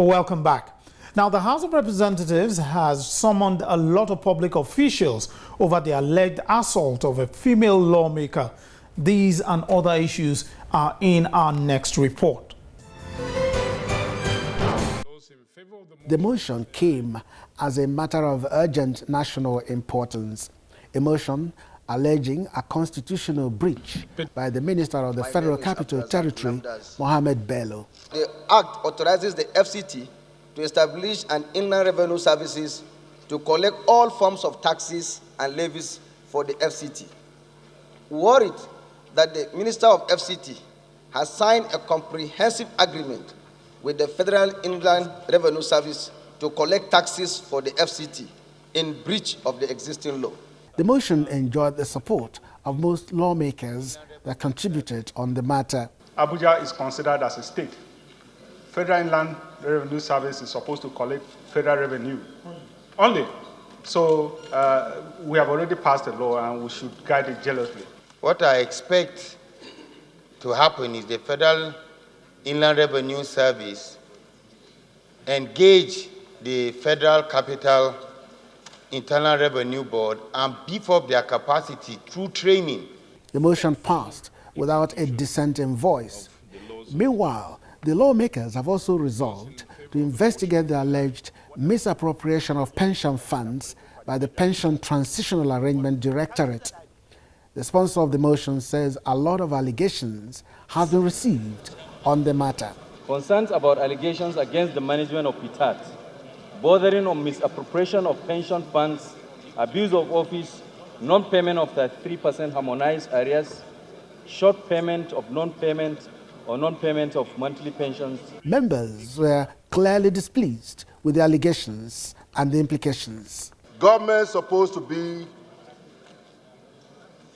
Welcome back. Now, the House of Representatives has summoned a lot of public officials over the alleged assault of a female lawmaker. These and other issues are in our next report. The motion came as a matter of urgent national importance. A motion alleging a constitutional breach by the Minister of the Federal Capital Territory, Mohammed Bello. The Act authorizes the FCT to establish an inland revenue services to collect all forms of taxes and levies for the FCT. Worried that the Minister of FCT has signed a comprehensive agreement with the Federal Inland Revenue Service to collect taxes for the FCT in breach of the existing law. The motion enjoyed the support of most lawmakers that contributed on the matter. Abuja is considered as a state. Federal Inland Revenue Service is supposed to collect federal revenue only. So we have already passed a law and we should guide it jealously. What I expect to happen is the Federal Inland Revenue Service engage the Federal Capital Internal Revenue Board and beef up their capacity through training. The motion passed without a dissenting voice. Meanwhile, the lawmakers have also resolved to investigate the alleged misappropriation of pension funds by the Pension Transitional Arrangement Directorate. The sponsor of the motion says a lot of allegations have been received on the matter. Concerns about allegations against the management of PITAT, bordering on misappropriation of pension funds, abuse of office, non-payment of 33% harmonized arrears, short payment of non-payment or non-payment of monthly pensions. Members were clearly displeased with the allegations and the implications. Government is supposed to be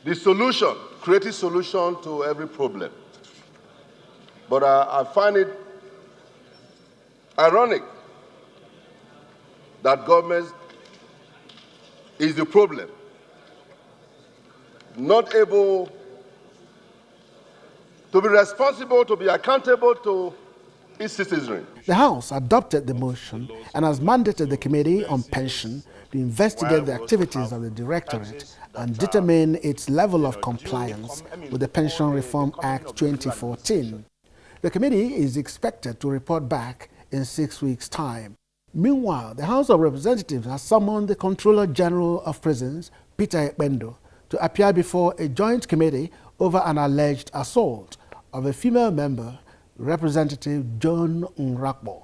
the solution, creative solution to every problem. But I find it ironic that government is the problem, not able to be responsible, to be accountable to its citizenry. The House adopted the motion and has mandated the Committee on Pension to investigate the activities of the Directorate and determine its level of compliance with the Pension Reform Act 2014. The committee is expected to report back in 6 weeks' time. Meanwhile, the House of Representatives has summoned the Controller General of Prisons, Peter Ekpendo, to appear before a joint committee over an alleged assault of a female member, Representative John Nrakpo.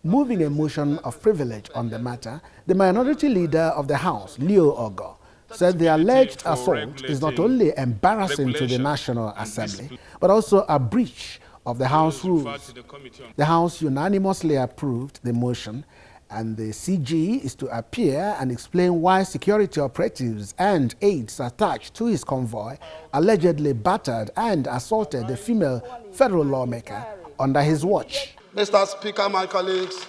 Moving a motion of privilege on the matter, the minority leader of the House, Leo OGOR, said the alleged assault is not only embarrassing to the National Assembly, but also a breach of the House rules. The House unanimously approved the motion, and the CG is to appear and explain why security operatives and aides attached to his convoy allegedly battered and assaulted the female federal lawmaker under his watch. Mr. Speaker, my colleagues,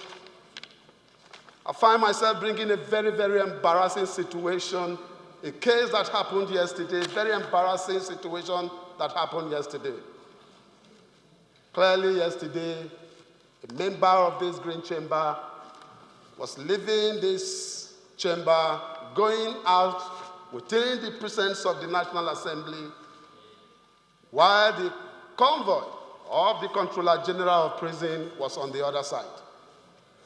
I find myself bringing a very, very embarrassing situation, a case that happened yesterday, very embarrassing situation that happened yesterday. Clearly, yesterday, a member of this Green Chamber was leaving this chamber, going out within the presence of the National Assembly, while the convoy of the Controller General of Prison was on the other side.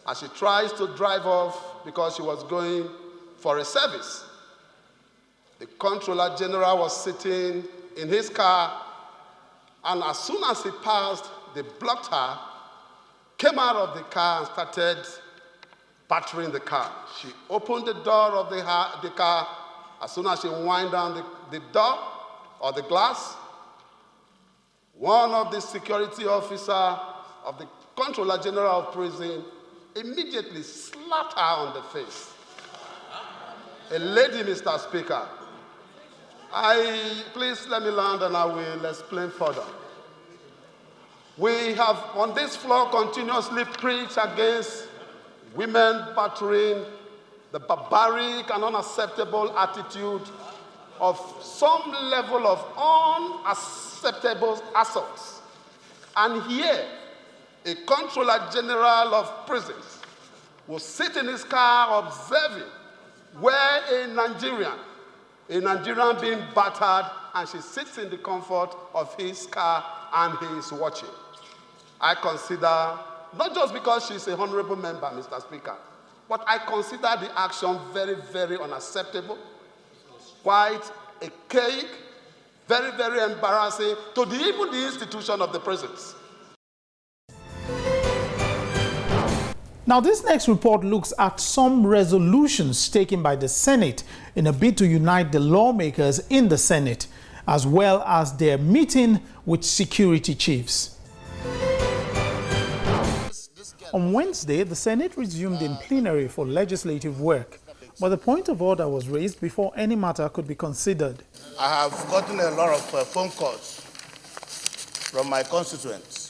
As she tries to drive off because she was going for a service, the Controller General was sitting in his car, and as soon as he passed, they blocked her, came out of the car and started battering the car. She opened the door of the car. As soon as she wound down the door or the glass, one of the security officers of the Controller General of Prison immediately slapped her on the face. A lady, Mr. Speaker. Please let me land and I will explain further. We have on this floor continuously preached against women battering, the barbaric and unacceptable attitude of some level of unacceptable assaults. And here, a Controller General of Prisons will sit in his car observing where a Nigerian being battered, and she sits in the comfort of his car and he is watching. I consider, not just because she's a honorable member, Mr. Speaker, but I consider the action very, very unacceptable, quite archaic, very, very embarrassing to even the institution of the prisons. Now, this next report looks at some resolutions taken by the Senate in a bid to unite the lawmakers in the Senate, as well as their meeting with security chiefs. On Wednesday, the Senate resumed in plenary for legislative work, but the point of order was raised before any matter could be considered. I have gotten a lot of phone calls from my constituents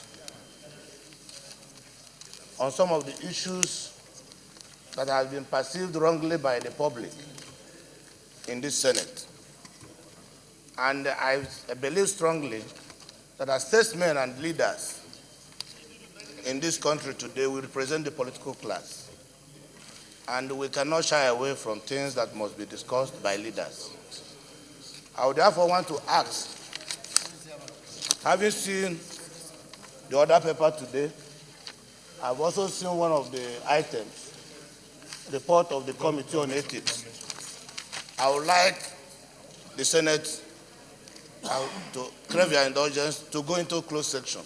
on some of the issues that have been perceived wrongly by the public in this Senate. And I believe strongly that as statesmen and leaders in this country today, we represent the political class. And we cannot shy away from things that must be discussed by leaders. I would therefore want to ask, having seen the other paper today, I've also seen one of the items, report of the Committee on Ethics. I would like the Senate to crave your indulgence to go into a closed section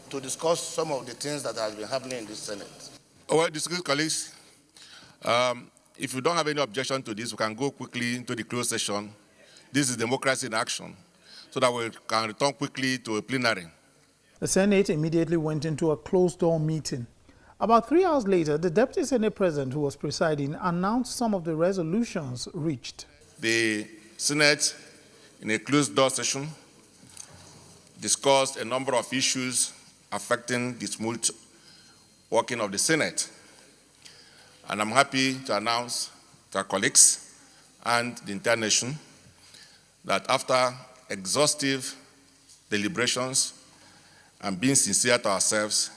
to discuss some of the things that have been happening in this Senate. Well, distinguished colleagues, if you don't have any objection to this, we can go quickly into the closed session. This is democracy in action, so that we can return quickly to a plenary. The Senate immediately went into a closed-door meeting. About 3 hours later, the Deputy Senate President, who was presiding, announced some of the resolutions reached. The Senate, in a closed-door session, discussed a number of issues affecting the smooth working of the Senate. And I'm happy to announce to our colleagues and the entire nation that after exhaustive deliberations and being sincere to ourselves,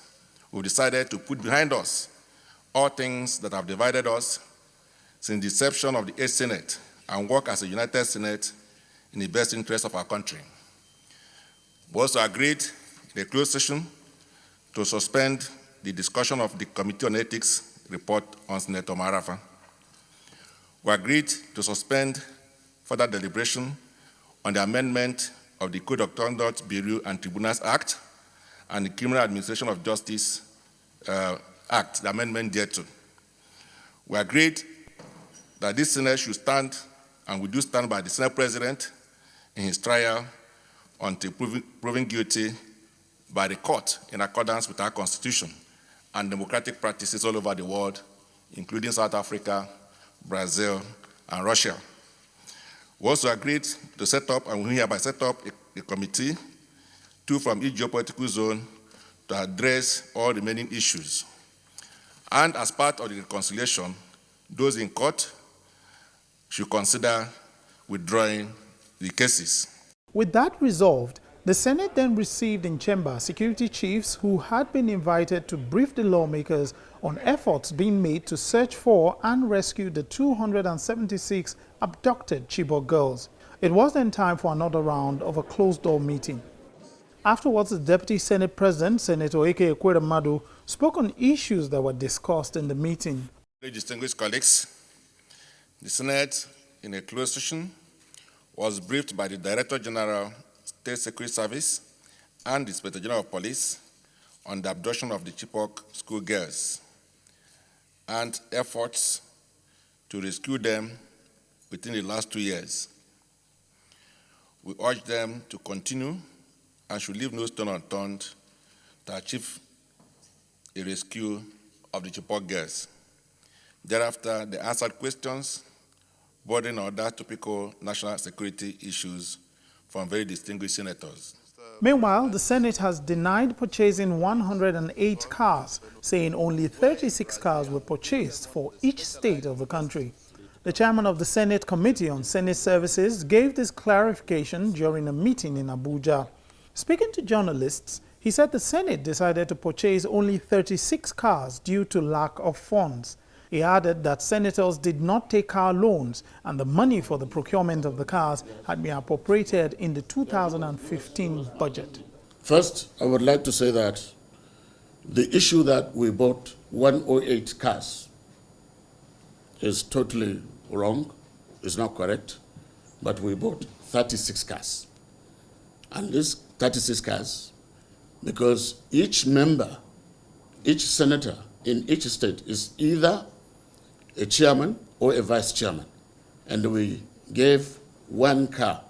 we've decided to put behind us all things that have divided us since the inception of the 8th Senate and work as a united Senate in the best interest of our country. We also agreed in a closed session to suspend the discussion of the Committee on Ethics report on Senator Marafa. We agreed to suspend further deliberation on the amendment of the Code of Conduct Bureau and Tribunals Act and the Criminal Administration of Justice Act, the amendment thereto. We agreed that this Senate should stand, and we do stand by the Senate President in his trial until proven guilty by the court in accordance with our Constitution and democratic practices all over the world, including South Africa, Brazil, and Russia. We also agreed to set up, and we hereby set up a committee, 2 from each geopolitical zone, to address all remaining issues. And as part of the reconciliation, those in court should consider withdrawing the cases. With that resolved, the Senate then received in chamber security chiefs who had been invited to brief the lawmakers on efforts being made to search for and rescue the 276 abducted Chibok girls. It was then time for another round of a closed-door meeting. Afterwards, the Deputy Senate President, Senator EKWEREMADU, spoke on issues that were discussed in the meeting. Distinguished colleagues, the Senate, in a closed session, was briefed by the Director General, State Security Service, and the Inspector General of Police on the abduction of the Chibok schoolgirls and efforts to rescue them within the last 2 years. We urge them to continue and should leave no stone unturned to achieve a rescue of the Chibok girls. Thereafter, they answered questions bordering on other topical national security issues from very distinguished senators. Meanwhile, the Senate has denied purchasing 108 cars, saying only 36 cars were purchased for each state of the country. The chairman of the Senate Committee on Senate Services gave this clarification during a meeting in Abuja. Speaking to journalists, He said the Senate decided to purchase only 36 cars due to lack of funds. He added that senators did not take car loans and the money for the procurement of the cars had been appropriated in the 2015 budget. First, I would like to say that the issue that we bought 108 cars is totally wrong, is not correct, but we bought 36 cars. And these 36 cars, because each member, each senator in each state is either a chairman or a vice chairman, and we gave one car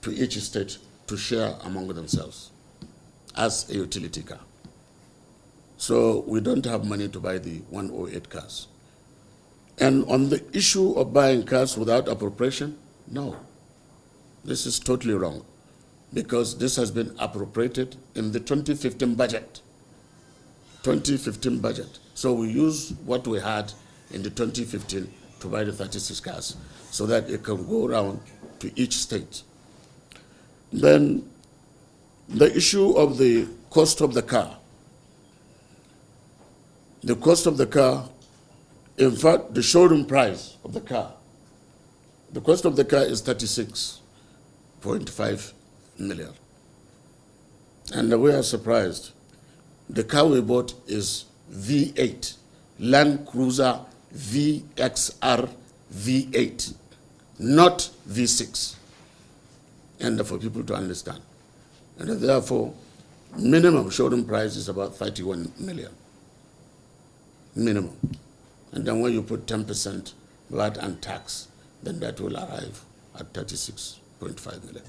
to each state to share among themselves as a utility car. So we don't have money to buy the 108 cars. And on the issue of buying cars without appropriation, no, this is totally wrong, because this has been appropriated in the 2015 budget. 2015 budget. So we use what we had in the 2015 to buy the 36 cars so that it can go around to each state. Then the issue of the cost of the car. The cost of the car, in fact, the showroom price of the car, the cost of the car is 36.5 million. And we are surprised. The car we bought is V8, Land Cruiser VXR V8, not V6. And for people to understand. And therefore, minimum showroom price is about 31 million. Minimum. And then when you put 10% VAT and tax, then that will arrive at 36.5 million.